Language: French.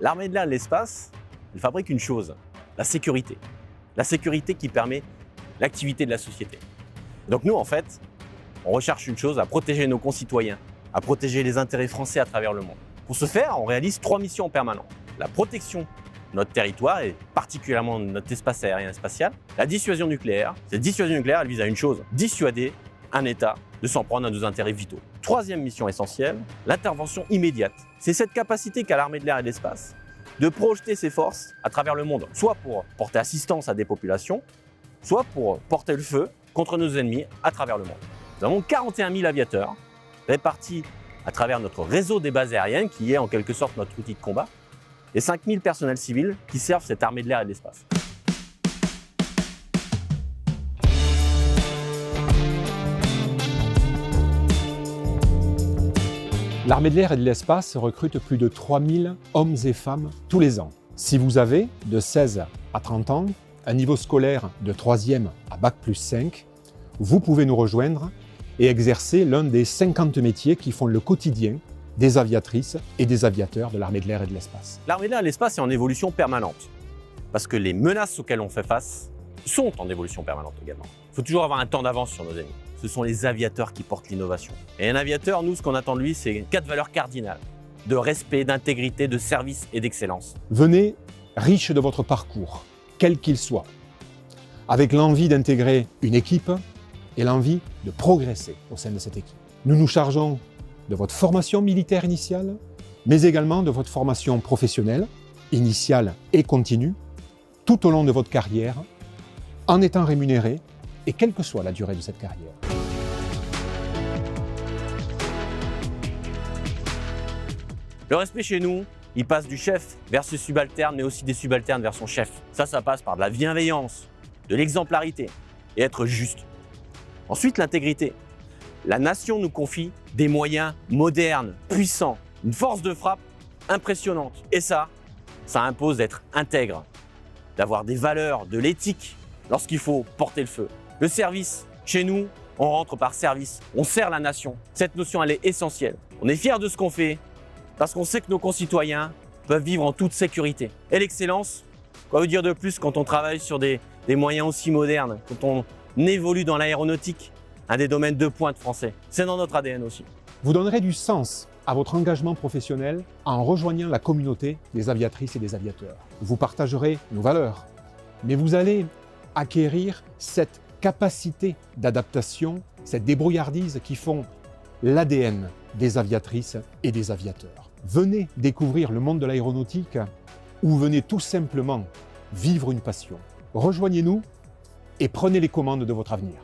L'armée de l'air et de l'espace, elle fabrique une chose, la sécurité. La sécurité qui permet l'activité de la société. Donc nous, en fait, on recherche une chose, à protéger nos concitoyens, à protéger les intérêts français à travers le monde. Pour ce faire, on réalise 3 missions en permanence. La protection de notre territoire et particulièrement de notre espace aérien et spatial. La dissuasion nucléaire. Cette dissuasion nucléaire, elle vise à une chose, dissuader un État de s'en prendre à nos intérêts vitaux. Troisième mission essentielle, l'intervention immédiate. C'est cette capacité qu'a l'armée de l'air et de l'espace de projeter ses forces à travers le monde, soit pour porter assistance à des populations, soit pour porter le feu contre nos ennemis à travers le monde. Nous avons 41 000 aviateurs répartis à travers notre réseau des bases aériennes, qui est en quelque sorte notre outil de combat, et 5 000 personnels civils qui servent cette armée de l'air et de l'espace. L'armée de l'air et de l'espace recrute plus de 3000 hommes et femmes tous les ans. Si vous avez de 16 à 30 ans, un niveau scolaire de 3e à Bac+5, vous pouvez nous rejoindre et exercer l'un des 50 métiers qui font le quotidien des aviatrices et des aviateurs de l'armée de l'air et de l'espace. L'armée de l'air et de l'espace est en évolution permanente, parce que les menaces auxquelles on fait face sont en évolution permanente également. Il faut toujours avoir un temps d'avance sur nos ennemis. Ce sont les aviateurs qui portent l'innovation. Et un aviateur, nous, ce qu'on attend de lui, c'est 4 valeurs cardinales de respect, d'intégrité, de service et d'excellence. Venez riche de votre parcours, quel qu'il soit, avec l'envie d'intégrer une équipe et l'envie de progresser au sein de cette équipe. Nous nous chargeons de votre formation militaire initiale, mais également de votre formation professionnelle, initiale et continue, tout au long de votre carrière, en étant rémunéré, et quelle que soit la durée de cette carrière. Le respect chez nous, il passe du chef vers ses subalternes, mais aussi des subalternes vers son chef. Ça passe par de la bienveillance, de l'exemplarité et être juste. Ensuite, l'intégrité. La nation nous confie des moyens modernes, puissants, une force de frappe impressionnante. Et ça impose d'être intègre, d'avoir des valeurs, de l'éthique lorsqu'il faut porter le feu. Le service, chez nous, on rentre par service, on sert la nation. Cette notion, elle est essentielle. On est fiers de ce qu'on fait parce qu'on sait que nos concitoyens peuvent vivre en toute sécurité. Et l'excellence, quoi vous dire de plus quand on travaille sur des moyens aussi modernes, quand on évolue dans l'aéronautique, un des domaines de pointe français. C'est dans notre ADN aussi. Vous donnerez du sens à votre engagement professionnel en rejoignant la communauté des aviatrices et des aviateurs. Vous partagerez nos valeurs, mais vous allez acquérir cette capacité d'adaptation, cette débrouillardise qui font l'ADN des aviatrices et des aviateurs. Venez découvrir le monde de l'aéronautique ou venez tout simplement vivre une passion. Rejoignez-nous et prenez les commandes de votre avenir.